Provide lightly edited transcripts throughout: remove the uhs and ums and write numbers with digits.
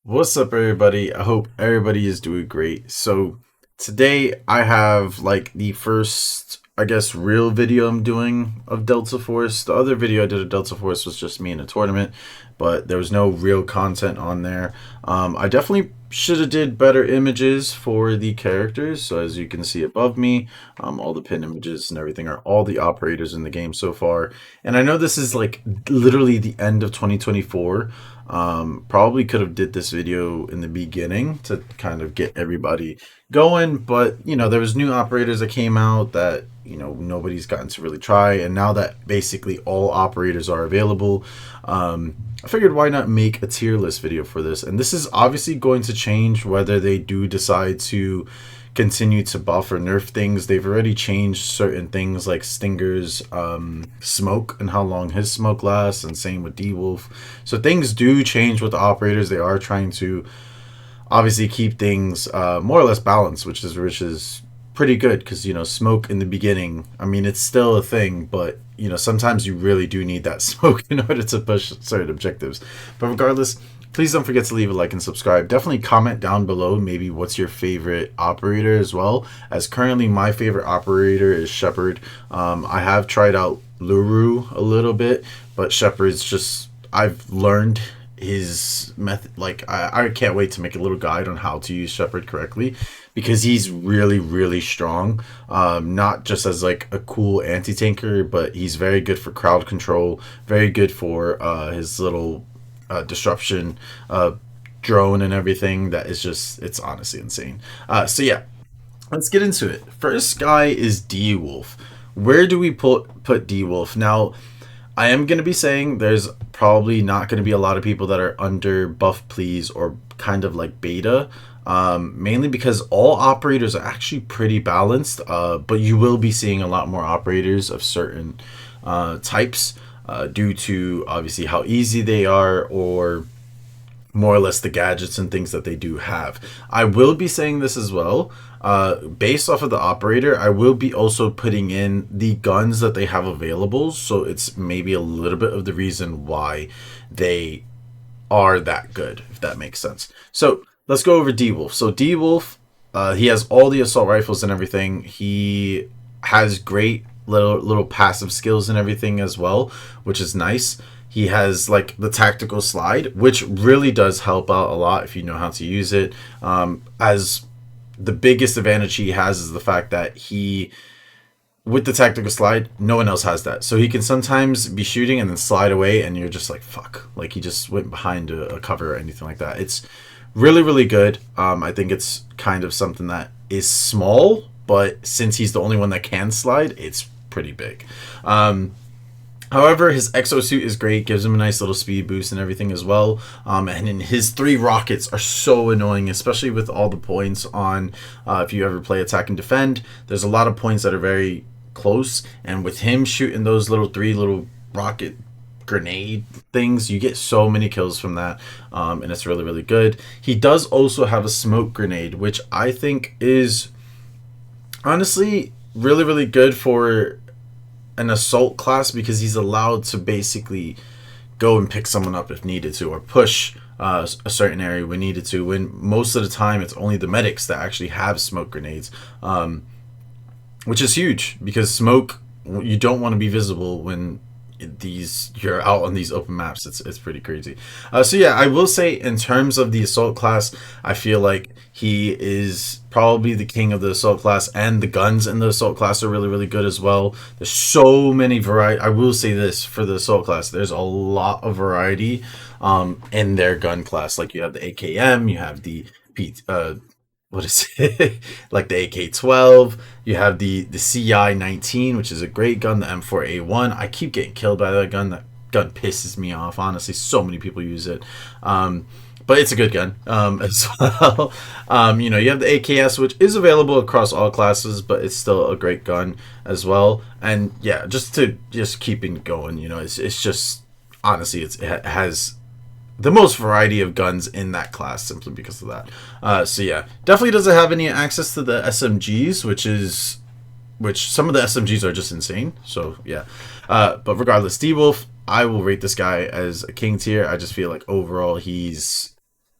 What's up, everybody? I hope everybody is doing great. So, today I have like the first, I guess, real video I'm doing of Delta Force. The other video I did of Delta Force was just me in a tournament, but there was no real content on there. I definitely should have did better images for the characters. So, as you can see above me, all the pin images and everything are all the operators in the game so far. And I know this is like literally the end of 2024. Probably could have did this video in the beginning to kind of get everybody going, but there was new operators that came out that nobody's gotten to really try, and now that basically all operators are available, I figured why not make a tier list video for this. And this is obviously going to change whether they do decide to continue to buff or nerf things. They've already changed certain things like Stinger's smoke and how long his smoke lasts, and same with D-Wolf. So things do change with the operators. They are trying to obviously keep things more or less balanced, which is pretty good because smoke in the beginning. I mean, it's still a thing, but sometimes you really do need that smoke in order to push certain objectives. But regardless, please don't forget to leave a like and subscribe. Definitely comment down below maybe what's your favorite operator as well, as currently my favorite operator is Shepard. I have tried out Luru a little bit, but Shepard's just, I've learned his method. Like, I can't wait to make a little guide on how to use Shepard correctly, because he's really strong. Not just as like a cool anti-tanker, but he's very good for crowd control, very good for his little disruption drone and everything. That is just, it's honestly insane. So yeah, let's get into it. First guy is D-Wolf. Where do we put D-Wolf? Now, I am going to be saying there's probably not going to be a lot of people that are under buff please or kind of like beta, mainly because all operators are actually pretty balanced, but you will be seeing a lot more operators of certain types, due to obviously how easy they are, or more or less the gadgets and things that they do have. I will be saying this as well. Based off of the operator, I will be also putting in the guns that they have available. So it's maybe a little bit of the reason why they are that good, if that makes sense. So let's go over D-Wolf. So D-Wolf, he has all the assault rifles and everything. He has great little passive skills and everything as well, which is nice. He has like the tactical slide, which really does help out a lot if you know how to use it. As the biggest advantage he has is the fact that with the tactical slide, no one else has that. So he can sometimes be shooting and then slide away, and you're just like, fuck, like he just went behind a cover or anything like that. It's really good. I think it's kind of something that is small, but since he's the only one that can slide, it's pretty big. However, his exosuit is great, gives him a nice little speed boost and everything as well. And then his 3 rockets are so annoying, especially with all the points on, if you ever play attack and defend, there's a lot of points that are very close. And with him shooting those 3 little rocket grenade things, you get so many kills from that, and it's really good. He does also have a smoke grenade, which I think is honestly really good for an assault class, because he's allowed to basically go and pick someone up if needed to, or push a certain area when needed to, when most of the time it's only the medics that actually have smoke grenades, which is huge, because smoke, you don't want to be visible when you're out on these open maps. It's pretty crazy. So yeah, I will say in terms of the assault class, I feel like he is probably the king of the assault class, and the guns in the assault class are really good as well. There's so many variety. I will say this for the assault class, there's a lot of variety in their gun class. Like, you have the AKM, you have the what is it? Like the AK-12. You have the CI-19, which is a great gun. The M4A1. I keep getting killed by that gun. That gun pisses me off. Honestly, so many people use it. But it's a good gun as well. You have the AKS, which is available across all classes, but it's still a great gun as well. And yeah, just keeping going. It's just, honestly, it has the most variety of guns in that class simply because of that. So yeah, definitely doesn't have any access to the SMGs, which some of the SMGs are just insane. So yeah, but regardless, D-Wolf, I will rate this guy as a king tier. I just feel like overall he's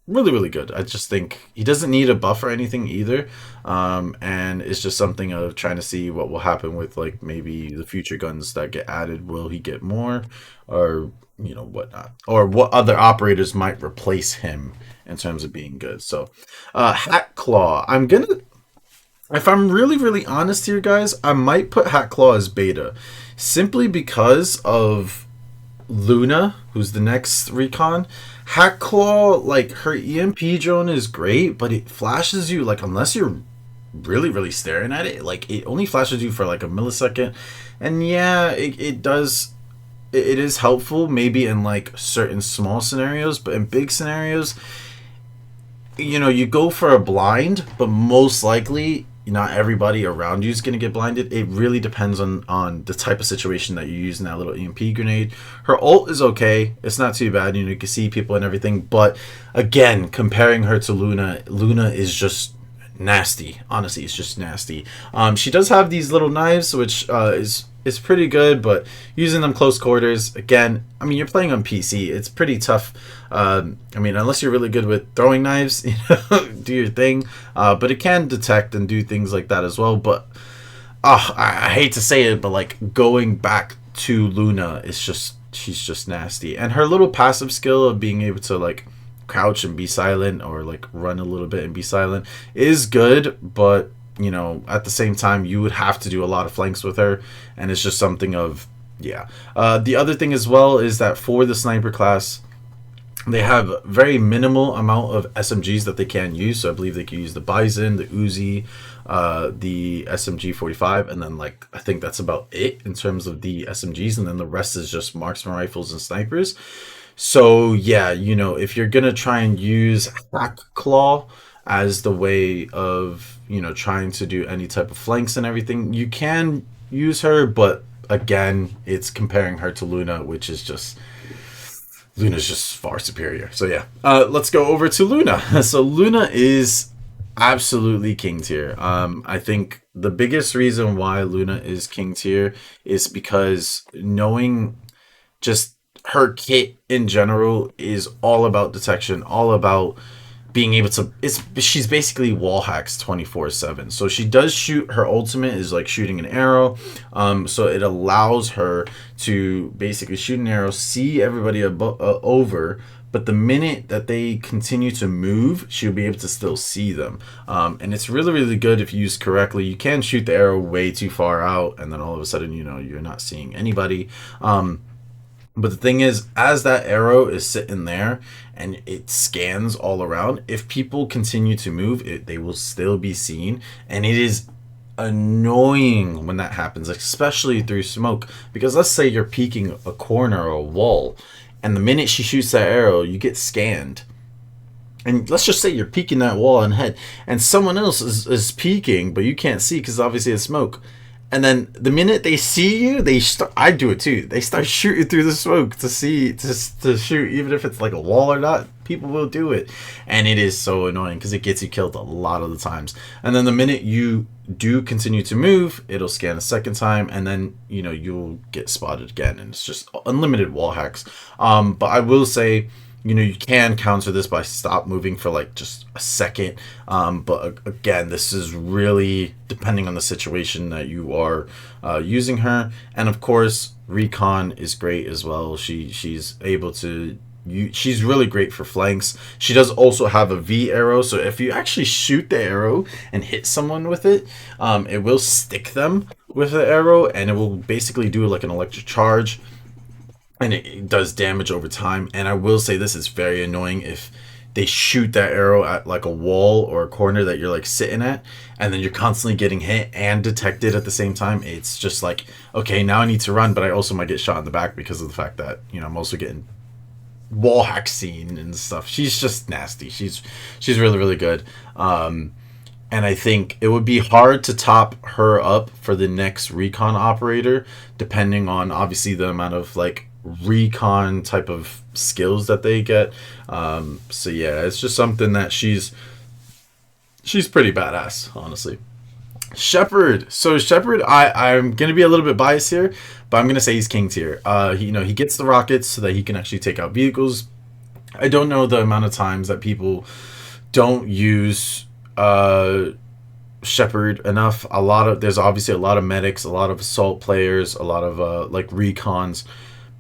really, really good. I just think he doesn't need a buff or anything either. And it's just something of trying to see what will happen with like maybe the future guns that get added. Will he get more, or whatnot, or what other operators might replace him in terms of being good. So, Hat Claw. If I'm really, really honest here, guys, I might put Hat Claw as beta, simply because of Luna, who's the next recon. Hat Claw, like her EMP drone is great, but it flashes you like unless you're really, really staring at it, like it only flashes you for like a millisecond. And yeah, it does it is helpful maybe in like certain small scenarios, but in big scenarios, you go for a blind, but most likely not everybody around you is going to get blinded. It really depends on the type of situation that you use in that little EMP grenade. Her ult is okay. It's not too bad. You can see people and everything. But again, comparing her to Luna, Luna is just nasty. Honestly, it's just nasty. She does have these little knives, which is pretty good, but using them close quarters, again, I mean, you're playing on PC. It's pretty tough. I mean, unless you're really good with throwing knives, do your thing. But it can detect and do things like that as well. But I hate to say it, but like going back to Luna, she's just nasty. And her little passive skill of being able to like crouch and be silent, or like run a little bit and be silent, is good, but at the same time, you would have to do a lot of flanks with her, and it's just something of, yeah. The other thing as well is that for the sniper class, they have very minimal amount of SMGs that they can use. So I believe they can use the Bison, the Uzi, the SMG 45, and then like I think that's about it in terms of the SMGs, and then the rest is just marksman rifles and snipers. So yeah, if you're gonna try and use Hack Claw as the way of trying to do any type of flanks and everything, you can use her, but again, it's comparing her to Luna, which is just Luna's just far superior. So yeah, let's go over to Luna. So Luna is absolutely king tier. I think the biggest reason why Luna is king tier is because knowing just her kit in general is all about detection, all about being able to, she's basically wall hacks 24/7. So she does shoot, her ultimate is like shooting an arrow, so it allows her to basically shoot an arrow, see everybody over, but the minute that they continue to move, she'll be able to still see them. And it's really, really good if used correctly. You can shoot the arrow way too far out, and then all of a sudden you're not seeing anybody. But the thing is, as that arrow is sitting there and it scans all around, if people continue to move, they will still be seen. And it is annoying when that happens, especially through smoke. Because let's say you're peeking a corner or a wall, and the minute she shoots that arrow, you get scanned. And let's just say you're peeking that wall and head, and someone else is peeking, but you can't see because obviously it's smoke. And then the minute they see you, I do it too. They start shooting through the smoke to shoot, even if it's like a wall or not. People will do it, and it is so annoying because it gets you killed a lot of the times. And then the minute you do continue to move, it'll scan a second time, and then you'll get spotted again, and it's just unlimited wall hacks. But I will say, you can counter this by stop moving for like just a second. But again, this is really depending on the situation that you are using her. And of course, Recon is great as well. She's able to, she's really great for flanks. She does also have a V arrow. So if you actually shoot the arrow and hit someone with it, it will stick them with the arrow, and it will basically do like an electric charge. And it does damage over time. And I will say this is very annoying if they shoot that arrow at like a wall or a corner that you're like sitting at, and then you're constantly getting hit and detected at the same time. It's just like, okay, now I need to run, but I also might get shot in the back because of the fact that I'm also getting wall hack scene and stuff. She's just nasty. She's really, really good. And I think it would be hard to top her up for the next Recon operator, depending on obviously the amount of like Recon type of skills that they get. So yeah, it's just something that she's pretty badass, honestly. Shepard. So Shepard, I'm gonna be a little bit biased here, but I'm gonna say he's king tier. He gets the rockets so that he can actually take out vehicles. I don't know the amount of times that people don't use uh Shepherd enough. A lot of There's obviously a lot of medics, a lot of assault players, a lot of like recons,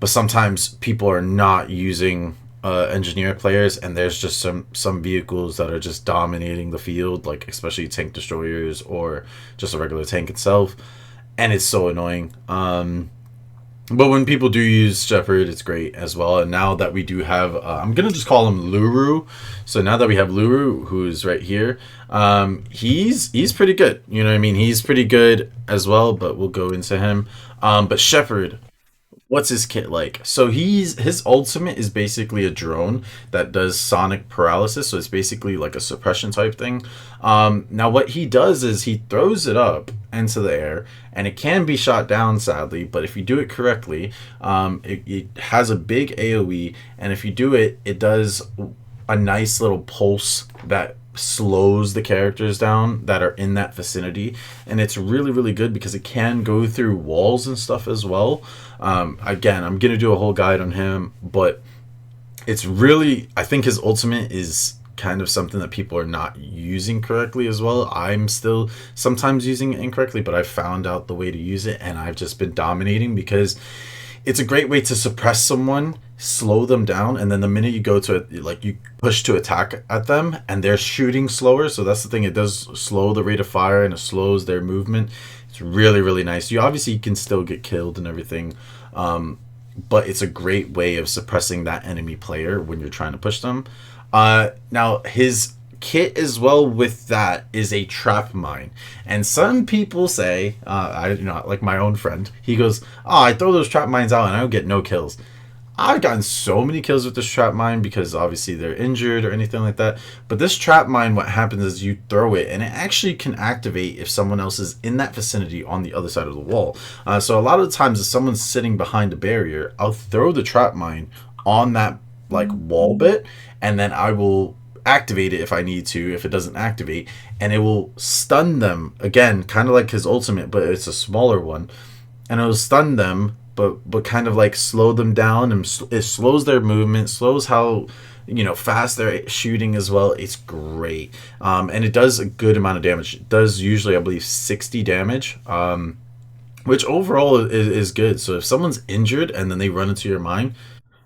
but sometimes people are not using engineer players, and there's just some vehicles that are just dominating the field, like especially tank destroyers or just a regular tank itself, and it's so annoying. But when people do use Shepherd, it's great as well. And now that we do have, I'm gonna just call him Luru. So now that we have Luru, who's right here, he's pretty good. You know what I mean? He's pretty good as well. But we'll go into him. But Shepherd, what's his kit like? So his ultimate is basically a drone that does sonic paralysis. So it's basically like a suppression type thing. Now what he does is he throws it up into the air, and it can be shot down, sadly. But if you do it correctly, it has a big AOE, and if you do it, it does a nice little pulse that slows the characters down that are in that vicinity, and it's really really good because it can go through walls and stuff as well. Again, I'm gonna do a whole guide on him, but it's really, I think his ultimate is kind of something that people are not using correctly as well. I'm still sometimes using it incorrectly, but I found out the way to use it, and I've just been dominating because it's a great way to suppress someone, slow them down, and then the minute you go to it, like you push to attack at them, and they're shooting slower. So that's the thing; it does slow the rate of fire and it slows their movement. It's really really nice. You obviously can still get killed and everything, but it's a great way of suppressing that enemy player when you're trying to push them. Now his kit as well with that is a trap mine, and some people say, like my own friend, he goes, "Oh, I throw those trap mines out and I don't get no kills." I've gotten so many kills with this trap mine because obviously they're injured or anything like that. But this trap mine, what happens is you throw it, and it actually can activate if someone else is in that vicinity on the other side of the wall. So a lot of the times, if someone's sitting behind a barrier, I'll throw the trap mine on that like wall bit, and then I will activate it if I need to, if it doesn't activate, and it will stun them again, kind of like his ultimate, but it's a smaller one, and it will stun them, but kind of like slow them down, and it slows their movement, slows how fast they're shooting as well. It's great, and it does a good amount of damage. It does usually, I believe, 60 damage, which overall is good. So if someone's injured and then they run into your mine,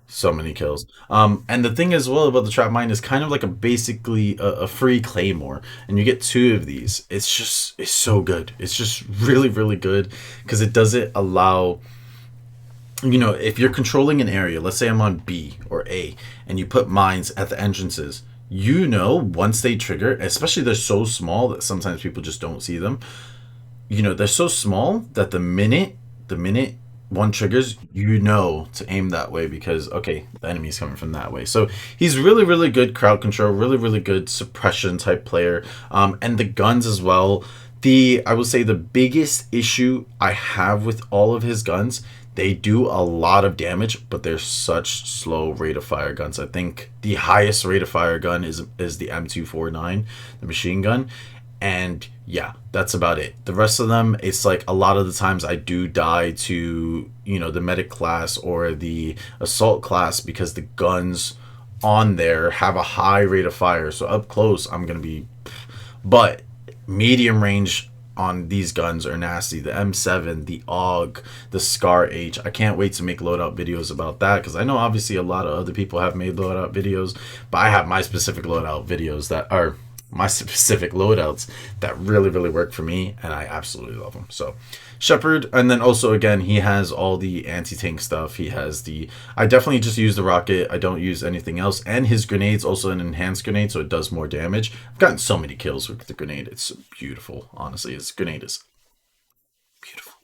so many kills. And the thing as well about the trap mine is kind of like basically a free claymore, and you get two of these. It's so good. It's just really really good because it doesn't allow. If you're controlling an area, let's say I'm on B or A, and you put mines at the entrances, once they trigger, especially they're so small that sometimes people just don't see them. They're so small that the minute one triggers, to aim that way because, okay, the enemy's coming from that way. So he's really, really good crowd control, really, really good suppression type player. And the guns as well. I would say the biggest issue I have with all of his guns, they do a lot of damage, but they're such slow rate of fire guns. I think the highest rate of fire gun is the M249, the machine gun. And yeah, that's about it. The rest of them, it's like a lot of the times I do die to, the medic class or the assault class because the guns on there have a high rate of fire. So up close, I'm going to be, but medium range on these guns are nasty. The M7, the AUG, the Scar H. I can't wait to make loadout videos about that because I know obviously a lot of other people have made loadout videos, but I have my specific loadout videos that are my specific loadouts that really really work for me, and I absolutely love them. So Shepherd, and then also again he has all the anti-tank stuff. He has I definitely just use the rocket. I don't use anything else, and his grenade's also an enhanced grenade, so it does more damage. I've gotten so many kills with the grenade. It's beautiful, honestly. His grenade is beautiful.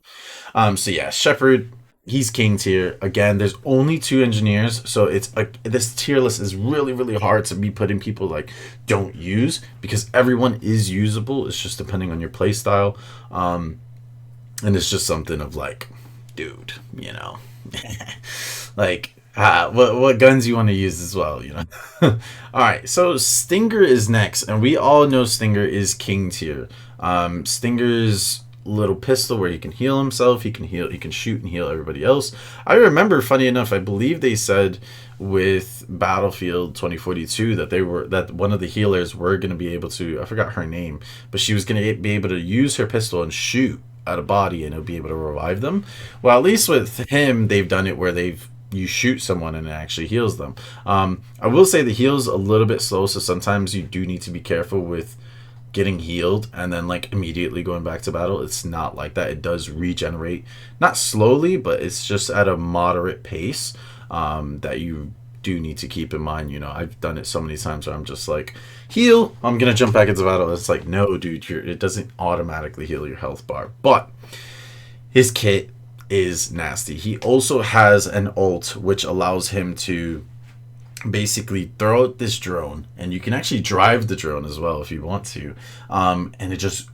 So yeah, Shepherd, he's king tier. Again, there's only two engineers, so it's like this tier list is really really hard to be putting people like don't use because everyone is usable. It's just depending on your play style, and it's just something of like, dude, like what guns you want to use as well, all right, so Stinger is next, and we all know Stinger is king tier. Stinger's little pistol where he can heal himself, he can shoot and heal everybody else. I remember, funny enough, I believe they said with Battlefield 2042 that they were that one of the healers were going to be able to, I forgot her name, but she was going to be able to use her pistol and shoot at a body and it'll be able to revive them. Well, at least with him, they've done it where they've you shoot someone and it actually heals them. I will say the heal's a little bit slow, so sometimes you do need to be careful with getting healed and then like immediately going back to battle. It's not like that. It does regenerate, not slowly, but it's just at a moderate pace, that you do need to keep in mind. You know, I've done it so many times where I'm just like, heal, I'm gonna jump back into battle. It's like, no, dude, it doesn't automatically heal your health bar. But his kit is nasty. He also has an ult which allows him to basically throw out this drone, and you can actually drive the drone as well if you want to, and it just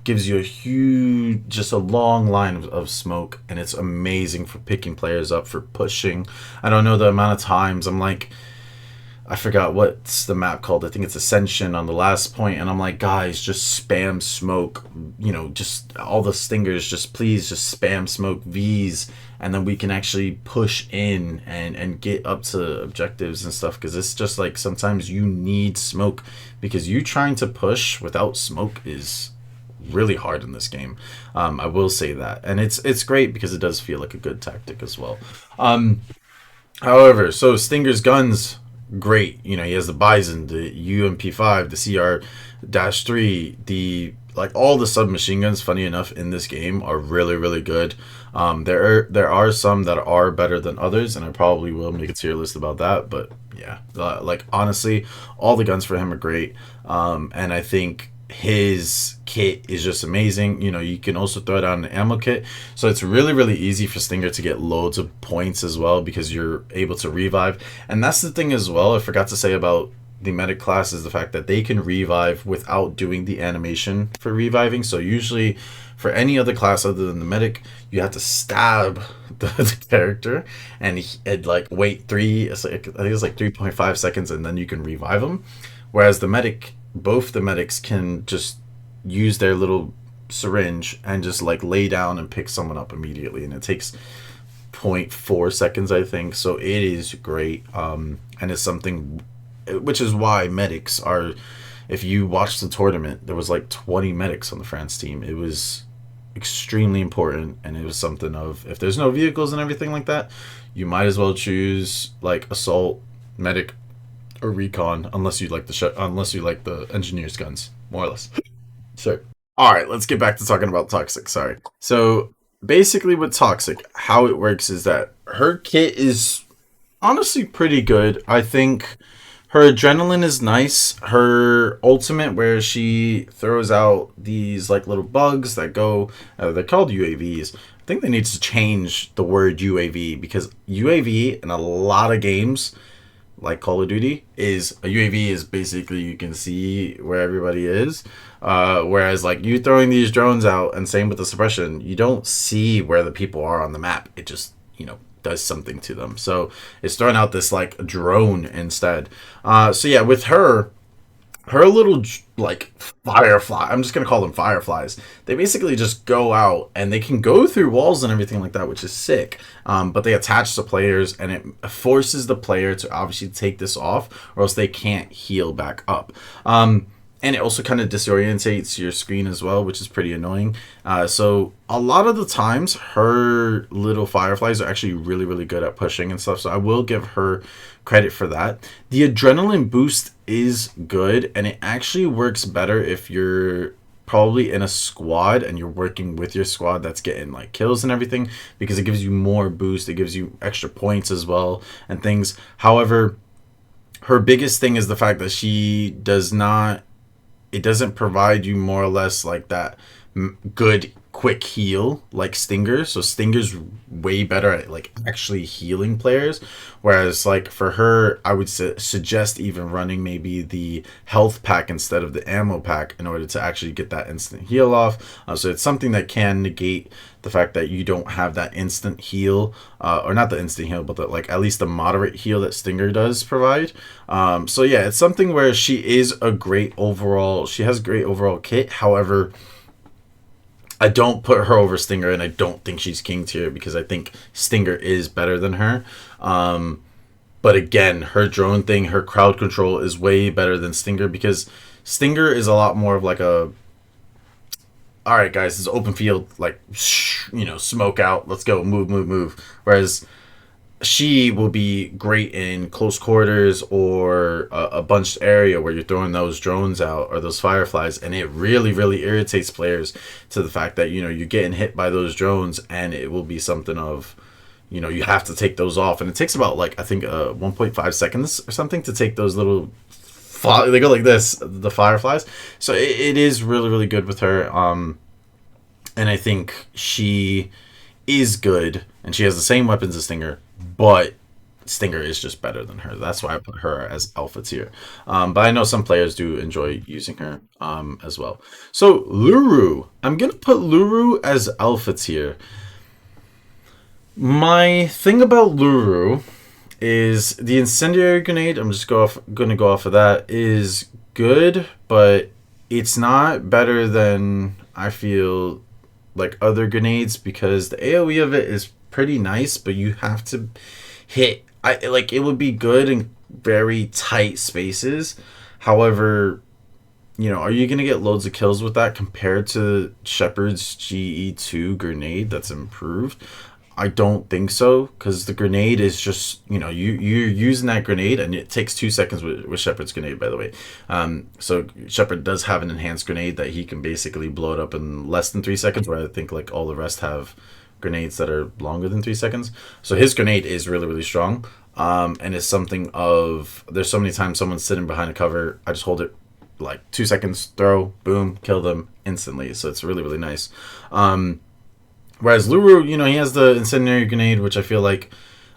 gives you a huge, just a long line of smoke, and it's amazing for picking players up, for pushing. I don't know the amount of times I'm like, I forgot what's the map called. I think it's Ascension on the last point, and I'm like, guys, just spam smoke. You know, just all the stingers. Just please, just spam smoke V's, and then we can actually push in and get up to objectives and stuff. Because it's just like sometimes you need smoke, because you trying to push without smoke is really hard in this game. I will say that, and it's great because it does feel like a good tactic as well. However, so Stinger's guns, great. You know, he has the Bison, the UMP5, the CR-3, the like all the submachine guns. Funny enough, in this game are really good. There are some that are better than others, and I probably will make a tier list about that. But yeah, like honestly, all the guns for him are great. And I think his kit is just amazing. You know, you can also throw down an ammo kit, so it's really easy for Stinger to get loads of points as well, because you're able to revive. And that's the thing as well, I forgot to say about the medic class, is the fact that they can revive without doing the animation for reviving. So usually for any other class other than the medic, you have to stab the character and it like wait I think it's like 3.5 seconds, and then you can revive them. Whereas the medic, both the medics can just use their little syringe and just like lay down and pick someone up immediately, and it takes 0.4 seconds, I think. So it is great, and it's something which is why medics are, if you watch the tournament, there was like 20 medics on the France team. It was extremely important, and it was something of, if there's no vehicles and everything like that, you might as well choose like assault, medic, or recon, unless you like the engineer's guns, more or less. Sure. All right, let's get back to talking about Toxic. Sorry. So basically, with Toxic, how it works is that her kit is honestly pretty good. I think her adrenaline is nice. Her ultimate, where she throws out these like little bugs that go, they're called UAVs. I think they need to change the word UAV, because UAV in a lot of games, like Call of Duty, is a UAV is basically you can see where everybody is, whereas like you throwing these drones out, and same with the suppression, you don't see where the people are on the map. It just, you know, does something to them. So it's throwing out this like drone instead. So yeah, with her little like firefly, I'm just gonna call them fireflies, they basically just go out and they can go through walls and everything like that, which is sick. But they attach to players, and it forces the player to obviously take this off, or else they can't heal back up. And it also kind of disorientates your screen as well, which is pretty annoying. So a lot of the times, her little fireflies are actually really good at pushing and stuff. So I will give her credit for that. The adrenaline boost is good, and it actually works better if you're probably in a squad and you're working with your squad that's getting like kills and everything, because it gives you more boost. It gives you extra points as well and things. However, her biggest thing is the fact that it doesn't provide you more or less like that good quick heal like Stinger. So Stinger's way better at like actually healing players, whereas like for her, I would suggest even running maybe the health pack instead of the ammo pack in order to actually get that instant heal off. So it's something that can negate the fact that you don't have that instant heal, or not the instant heal, but like at least the moderate heal that Stinger does provide. So yeah, it's something where she has a great overall kit. However, I don't put her over Stinger, and I don't think she's king tier, because I think Stinger is better than her. But But again, her drone thing, her crowd control is way better than Stinger, because Stinger is a lot more of like a, all right, guys, it's open field, like, smoke out, let's go, move, move, move. Whereas she will be great in close quarters or a bunched area where you're throwing those drones out or those fireflies, and it really, really irritates players to the fact that you're getting hit by those drones, and it will be something of, you have to take those off, and it takes about, like, I think 1.5 seconds or something to take those little. They go like this, the fireflies. So it is really, really good with her. And I think she is good, and she has the same weapons as Stinger, but Stinger is just better than her. That's why I put her as alpha tier. But I know some players do enjoy using her as well. So Luru, I'm gonna put Luru as alpha tier. My thing about Luru is the incendiary grenade. I'm just gonna go off of that. Is good, but it's not better than, I feel, like, other grenades, because the AoE of it is pretty nice, but you have to hit. It would be good in very tight spaces. However, are you gonna get loads of kills with that compared to Shepard's GE2 grenade that's improved? I don't think so, because the grenade is just, you're using that grenade, and it takes 2 seconds with Shepard's grenade, by the way. So Shepard does have an enhanced grenade that he can basically blow it up in less than 3 seconds, where I think, like, all the rest have grenades that are longer than 3 seconds. So his grenade is really, really strong, and it's something of, there's so many times someone's sitting behind a cover, I just hold it, like, 2 seconds, throw, boom, kill them instantly. So it's really, really nice. Whereas Luru, he has the incendiary grenade, which I feel like,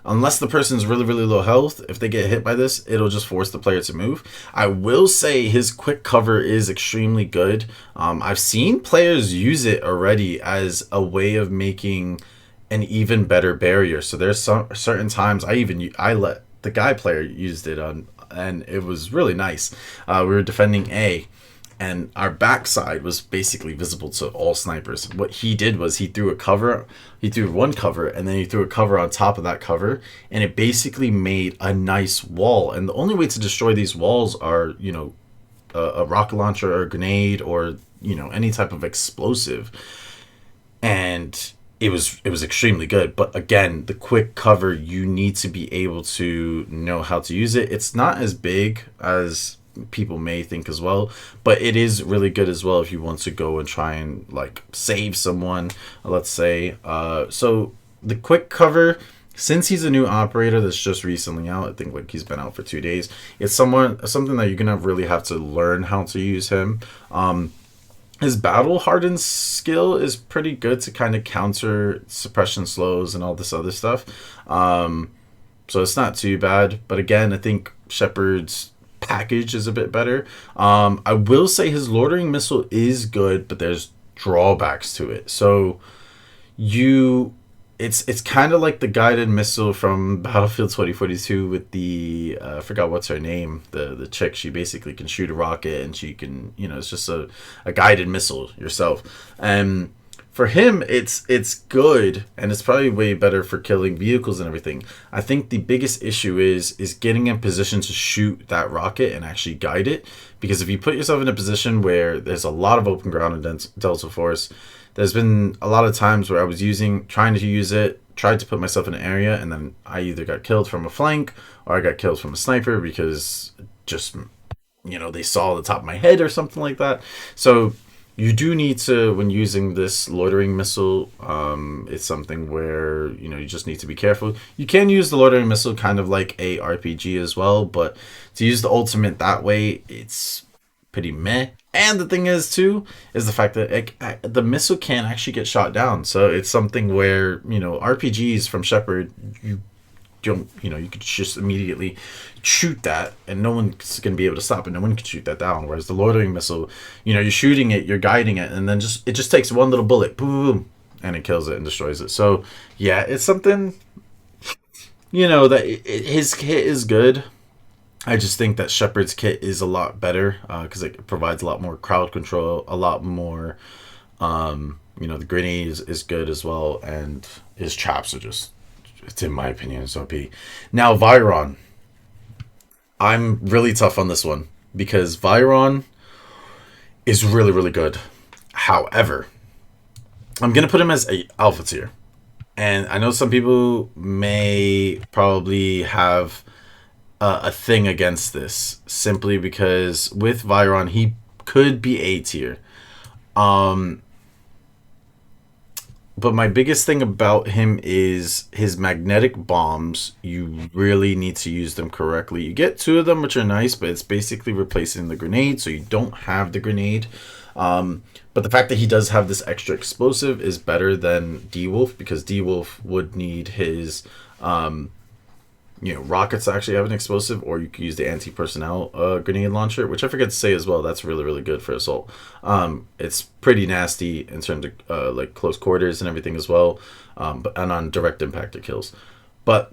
unless the person's really, really low health, if they get hit by this, it'll just force the player to move. I will say his quick cover is extremely good. I've seen players use it already as a way of making an even better barrier. So there's certain times I let the guy player used it on, and it was really nice. We were defending A, and our backside was basically visible to all snipers. What he did was he threw one cover, and then he threw a cover on top of that cover, and it basically made a nice wall. And the only way to destroy these walls are, a rocket launcher or a grenade or, any type of explosive. And it was extremely good. But again, the quick cover, you need to be able to know how to use it. It's not as big as people may think as well, but it is really good as well if you want to go and try and, like, save someone, let's say. So the quick cover, since he's a new operator that's just recently out, I think, like, he's been out for 2 days, it's something that you're gonna really have to learn how to use him. His battle hardened skill is pretty good to kind of counter suppression slows and all this other stuff. So it's not too bad, but again, I think Shepard's package is a bit better. I will say his loitering missile is good, but there's drawbacks to it. So it's kind of like the guided missile from Battlefield 2042 with the I forgot what's her name, the chick. She basically can shoot a rocket, and she can, it's just a guided missile yourself. And for him, it's good, and it's probably way better for killing vehicles and everything. I think the biggest issue is getting in position to shoot that rocket and actually guide it. Because if you put yourself in a position where there's a lot of open ground in Delta Force, there's been a lot of times where I was trying to use it, tried to put myself in an area, and then I either got killed from a flank or I got killed from a sniper because just, they saw the top of my head or something like that. So you do need to, when using this loitering missile, it's something where, you just need to be careful. You can use the loitering missile kind of like a RPG as well, but to use the ultimate that way, it's pretty meh. And the thing is, too, is the fact that the missile can't actually get shot down. So it's something where, RPGs from Shepard, you could just immediately shoot that, and no one's going to be able to stop it. No one can shoot that down. Whereas the loitering missile, you're shooting it, you're guiding it, and then it just takes one little bullet, boom, and it kills it and destroys it. So, yeah, it's something, that his kit is good. I just think that Shepard's kit is a lot better because it provides a lot more crowd control, a lot more, the grenade is good as well, and his traps are just, it's in my opinion, it's OP. Now, Viron. I'm really tough on this one because Viron is really, really good. However, I'm gonna put him as a alpha tier. And I know some people may probably have a thing against this simply because with Viron he could be A tier. Um, but my biggest thing about him is his magnetic bombs. You really need to use them correctly. You get two of them, which are nice, but it's basically replacing the grenade, so you don't have the grenade. But the fact that he does have this extra explosive is better than D Wolf because D Wolf would need his rockets actually have an explosive, or you could use the anti-personnel grenade launcher, which I forget to say as well. That's really, really good for assault. It's pretty nasty in terms of like close quarters and everything as well, and on direct impact it kills. But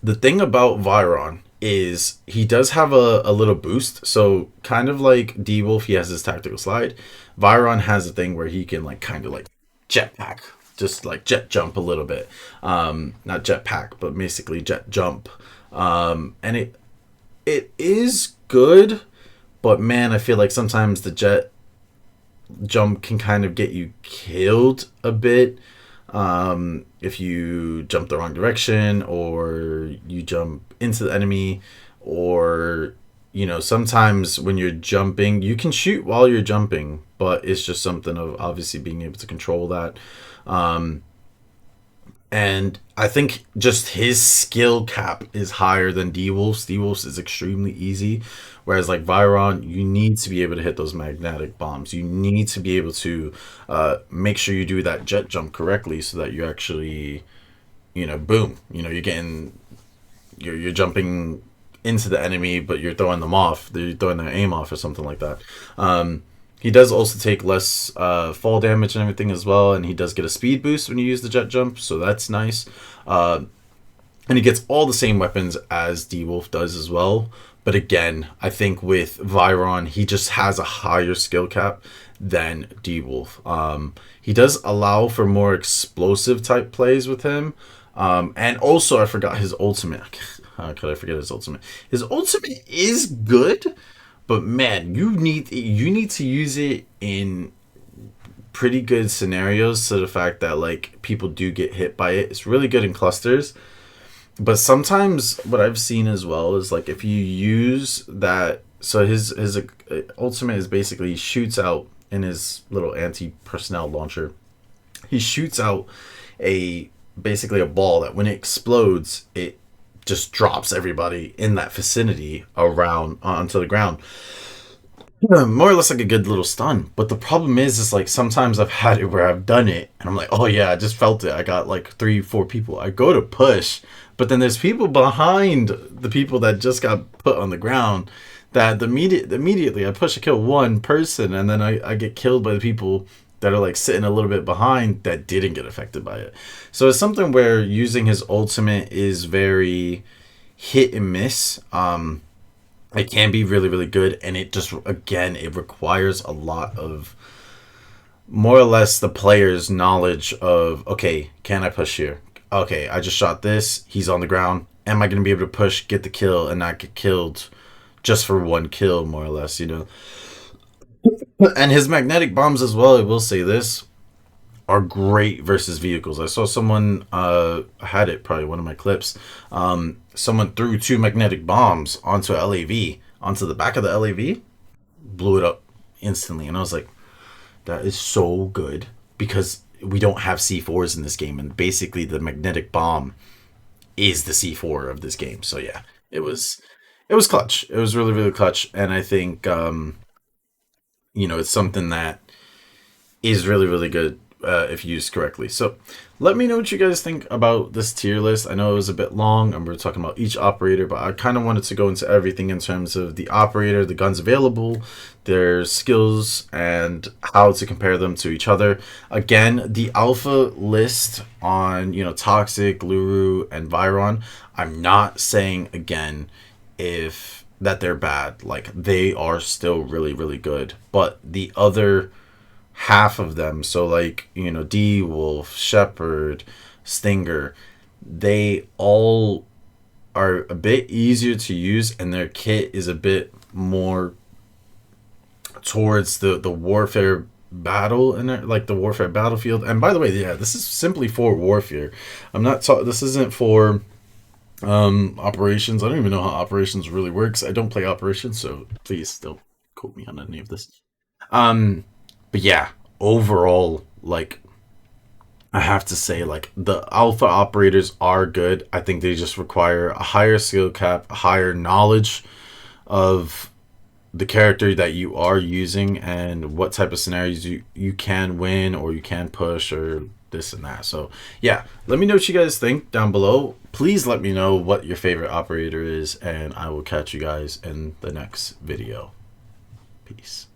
the thing about Viron is he does have a little boost. So kind of like D Wolf, he has his tactical slide. Viron has a thing where he can like kind of like jetpack, just like jet jump a little bit. Not jetpack, but basically jet jump. And it is good, but man, I feel like sometimes the jet jump can kind of get you killed a bit. If you jump the wrong direction or you jump into the enemy, or sometimes when you're jumping you can shoot while you're jumping, but it's just something of obviously being able to control that. And I think just his skill cap is higher than D-Wolf's. D-Wolf's is extremely easy. Whereas like Viron, you need to be able to hit those magnetic bombs. You need to be able to make sure you do that jet jump correctly so that you actually, boom. You're jumping into the enemy, but you're throwing them off. You're throwing their aim off or something like that. He does also take less fall damage and everything as well, and he does get a speed boost when you use the jet jump, so that's nice. And he gets all the same weapons as D-Wolf does as well. But again, I think with Viron, he just has a higher skill cap than D-Wolf. He does allow for more explosive type plays with him. And also, I forgot his ultimate. How could I forget his ultimate? His ultimate is good, but man, you need to use it in pretty good scenarios. So the fact that like people do get hit by it, it's really good in clusters. But sometimes what I've seen as well is like if you use that, so his ultimate is basically he shoots out in his little anti-personnel launcher. He shoots out a basically a ball that when it explodes, it just drops everybody in that vicinity around onto the ground. More or less like a good little stun. But the problem is like sometimes I've had it where I've done it and I'm like, oh yeah, I just felt it. I got like 3, 4 people. I go to push, but then there's people behind the people that just got put on the ground that immediately I push to kill one person and then I get killed by the people that are like sitting a little bit behind that didn't get affected by it. So it's something where using his ultimate is very hit and miss. It can be really, really good, and it just again it requires a lot of more or less the player's knowledge of okay, can I push here? Okay, I just shot this, he's on the ground. Am I gonna be able to push, get the kill, and not get killed just for one kill, more or less. And his magnetic bombs as well, I will say this, are great versus vehicles. I saw someone had it probably one of my clips. Someone threw 2 magnetic bombs onto a LAV, onto the back of the LAV, blew it up instantly, and I was like, that is so good because we don't have C4s in this game, and basically the magnetic bomb is the C4 of this game. So yeah, it was clutch. It was really, really clutch, and I think it's something that is really, really good if used correctly. So let me know what you guys think about this tier list. I know it was a bit long and we're talking about each operator, but I kind of wanted to go into everything in terms of the operator, the guns available, their skills, and how to compare them to each other. Again, the alpha list on, Toxic, Luru, and Viron, I'm not saying, again, if that they're bad. Like, they are still really, really good. But the other half of them, so like D Wolf, Shepherd, Stinger, they all are a bit easier to use, and their kit is a bit more towards the warfare battle and like the warfare battlefield. And by the way, yeah, this is simply for warfare. I'm not this isn't for operations. I don't even know how operations really works. I don't play operations, so please don't quote me on any of this. Um, but yeah, overall, like I have to say, like the alpha operators are good. I think they just require a higher skill cap, a higher knowledge of the character that you are using and what type of scenarios you can win or you can push or this and that. So yeah, let me know what you guys think down below. Please let me know what your favorite operator is, and I will catch you guys in the next video. Peace.